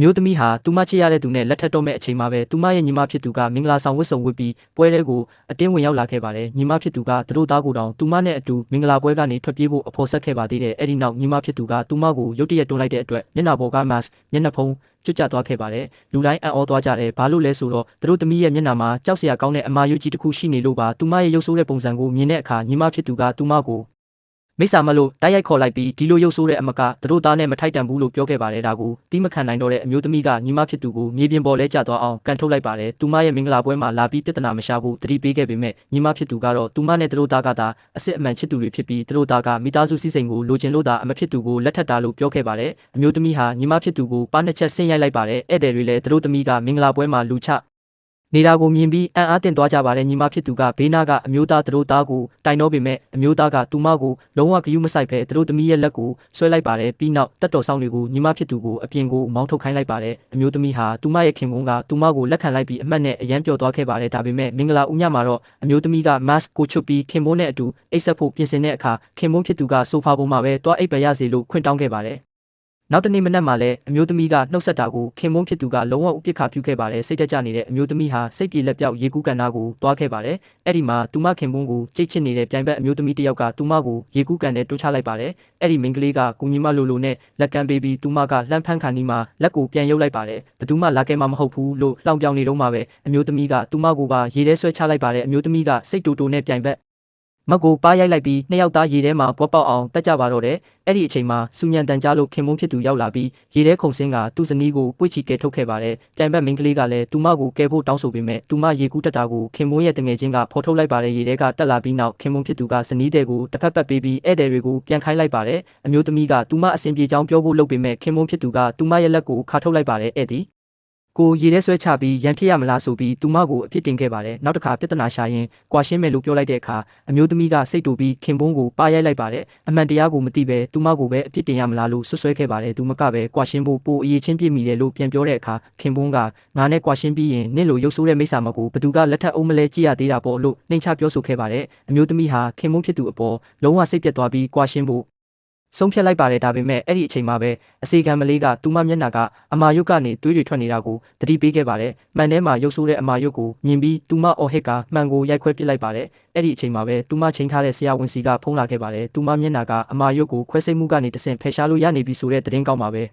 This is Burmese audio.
မျိုးသမီးဟာသူမချစ်ရတဲ့သူနဲ့လက်ထပ်တော့မဲ့အချိန်မှာပဲသူမရဲ့ညီမဖြစ်သူကမင်္ဂလာဆောင်ဝတ်စုံဝတ်ပြီးပွဲတဲကိုအတင်းဝင်ရောက်လာခဲ့ပါတယ်ညီမဖြစ်သူကသူတို့သားကိုတောင်သူမနဲ့အတူမင်္ဂလာပွဲကနေထွက်ပြေးဖို့အဖို့ဆက်ခဲ့ပါသေးတယ်အဲ့ဒီနောက်ညီမဖြစ်သူကသူမကိုရုတ်တရက်တွန်းလိုက်တဲ့အတွက်မျက်နှာပေါ်က mask မျက်နှာဖုံးကျွတ်ကျသွားခဲ့ပါတယ်လူတိုင်းအံ့ဩသွားကြတယ်ဘာလို့လဲဆိုတော့သူတို့သမီးရဲ့မျက်နှာမှာကြောက်စရာကောင်းတဲ့အမာရွကြီးတစ်ခုရှိနေလို့ပါသူမရဲ့ရုပ်ဆိုးတဲ့ပုံစံကိုမြင်တဲ့အခါညီမဖြစ်သူကသူမကိုမိစ္ဆာမလို့တိုက်ရိုက်ခေါ်လိုက်ပြီးဒီလိုရုပ်ဆိုးတဲ့အမကသူတို့သားနဲ့မထိုက်တန်ဘူးလို့ပြောခဲ့ပါတယ်ဒါကိုတီးမခံနိုင်တော့တဲ့အမျိုးသမီးကညီမဖြစ်သူကိုမြေပြင်ပေါ်လဲကျသွားအောင်ကန်ထုတ်လိုက်ပါတယ်သူမရဲ့မင်္ဂလာပွဲမှာလာပြီးပြဿနာမရှာဖို့တတိပေးခဲ့ပေမဲ့ညီမဖြစ်သူကတော့သူမနဲ့သူတို့သားကသာအစ်စ်အမှန်ချစ်သူတွေဖြစ်ပြီးသူတို့သားကမိသားစုစည်းစိမ်ကိုလိုချင်လို့သာအမဖြစ်သူကိုလက်ထပ်တာလို့ပြောခဲ့ပါတယ်အမျိုးသမီးဟာညီမဖြစ်သူကိုပါနှစ်ချက်ဆင့်ရိုက်လိုက်ပါတယ်ဧည့်သည်တွေလည်းသူတို့သမီးကမင်္ဂလာပွဲမှာလူချနေတာကိုမြင်ပြီးအံ့အားသင့်သွားကြပါတယ်ညီမဖြစ်သူကဘေးနာကအမျိုးသားသူတို့သားကိုတိုင်တော့ပေမဲ့အမျိုးသားကသူမကိုလုံးဝဂရုမစိုက်ပဲသူတို့သမီးရဲ့လက်ကိုဆွဲလိုက်ပါတယ်ပြီးနောက်တက်တော်ဆောင်တွေကိုညီမဖြစ်သူကိုအပြင်ကိုမောင်းထုတ်ခိုင်းလိုက်ပါတယ်အမျိုးသမီးဟာသူမရဲ့ခင်ပွန်းကသူမကိုလက်ခံလိုက်ပြီးအမှတ်နဲ့အယမ်းပျော်သွားခဲ့ပါတယ်ဒါပေမဲ့မင်္ဂလာဦးညမှာတော့အမျိုးသမီးက mask ကိုချွတ်ပြီးခင်ပွန်းနဲ့အတူအိတ်ဆက်ဖို့ပြင်ဆင်တဲ့အခါခင်ပွန်းဖြစ်သူကဆိုဖာပေါ်မှာပဲတွားအိပ်ပရစေလို့ခွင့်တောင်းခဲ့ပါတယ်နောက်တနေ့မနက်မှာလည်းအမျိုးသမီးကနှုတ်ဆက်တာကိုခင်မုန်းဖြစ်သူကလုံးဝဥပိ္ပခါပြုခဲ့ပါတယ်စိတ်တက်ကြနေတဲ့အမျိုးသမီးဟာစိတ်ပြေလက်ပြောက်ရေကူးကန်နာကိုတွားခဲ့ပါတယ်အဲ့ဒီမှာသူမခင်မုန်းကိုကြိတ်ချစ်နေတဲ့ပြိုင်ဘက်အမျိုးသမီးတစ်ယောက်ကသူမကိုရေကူးကန်နဲ့တိုးချလိုက်ပါတယ်အဲ့ဒီမိန်းကလေးကကိုညီမလိုလိုနဲ့လက်ကမ်းပေးပြီးသူမကလှမ်းဖမ်းခံဒီမှာလက်ကိုပြန်ရုပ်လိုက်ပါတယ်ဘသူမှလာခဲ့မှမဟုတ်ဘူးလို့လှောင်ပြောင်နေတော့မှပဲအမျိုးသမီးကသူမကိုပါရေထဲဆွဲချလိုက်ပါတယ်အမျိုးသမီးကစိတ်တူတူနဲ့ပြိုင်ဘက်မက်ကိုပါရိုက်လိုက်ပြီးနှစ်ယောက်သားရေထဲမှာပွက်ပေါက်အောင်တက်ကြပါတော့တယ်။အဲ့ဒီအချိန်မှာစူညံတန်ကြားလို့ခင်မုန်းဖြစ်သူရောက်လာပြီးရေထဲခုန်ဆင်းကသူ့ဇနီးကိုပွေ့ချီကဲထုတ်ခဲ့ပါတယ်။ပြိုင်ဘက်မင်းကလေးကလည်းသူမကိုကဲဖို့တောင်းဆိုပေမဲ့သူမရေကူးတက်တာကိုခင်မုန်းရဲ့တငယ်ချင်းကဖော်ထုတ်လိုက်ပါတယ်ရေထဲကတက်လာပြီးနောက်ခင်မုန်းဖြစ်သူကဇနီးတဲ့ကိုတစ်ဖက်ပတ်ပေးပြီးဧည့်သည်တွေကိုပြန်ခိုင်းလိုက်ပါတယ်။အမျိုးသမီးကသူမအဆင်ပြေကြောင်းပြောဖို့လုပ်ပေမဲ့ခင်မုန်းဖြစ်သူကသူမရဲ့လက်ကိုခါထုတ်လိုက်ပါတယ်ဧည့်သည်ကိုရေထဲဆွဲချပြီးရန်ဖြစ်ရမလားဆိုပြီးသူမကိုအဖြစ်တင်ခဲ့ပါတယ်နောက်တစ်ခါပြဿနာရှာရင်ကွာရှင်းမယ်လို့ပြောလိုက်တဲ့အခါအမျိုးသမီးကစိတ်တူပြီးခင်ပွန်းကိုပါရိုက်လိုက်ပါတယ်အမှန်တရားကိုမသိပဲသူမကိုပဲအဖြစ်တင်ရမလားလို့ဆွဆွဲခဲ့ပါတယ်သူမကပဲကွာရှင်းဖို့ပိုအရေးချင်းပြည့်မိတယ်လို့ပြန်ပြောတဲ့အခါခင်ပွန်းကငါနဲ့ကွာရှင်းပြီးရင်နင့်လိုရုပ်ဆိုးတဲ့မိစ္ဆာမကိုဘသူကလက်ထပ်အောင်မလဲကြည့်ရသေးတာပေါ့လို့နှိမ်ချပြောဆိုခဲ့ပါတယ်အမျိုးသမီးဟာခင်ပွန်းဖြစ်သူအပေါ်လုံးဝစိတ်ပြတ်သွားပြီးကွာရှင်းဖို့ဆုံးဖြတ်လိုက်ပါတယ်ဒါပေမဲ့အဲ့ဒီအချိန်မှာပဲအစီကံမလေးကသူမမျက်နှာကအမာရွတ်ကနေသွေးတွေထွက်နေတာကိုသတိပေးခဲ့ပါတယ်မှန်ထဲမှာရုပ်ဆိုးတဲ့အမာရွတ်ကိုမြင်ပြီးသူမအော်ဟစ်ကမှန်ကိုရိုက်ခွဲပစ်လိုက်ပါတယ်အဲ့ဒီအချိန်မှာပဲသူမချိန်ထားတဲ့ဆရာဝန်စီကဖုံးလာခဲ့ပါတယ်သူမမျက်နှာကအမာရွတ်ကိုခွဲစိတ်မှုကနေတဆင့်ဖယ်ရှားလို့ရနေပြီဆိုတဲ့သတင်းကောင်းပါပဲ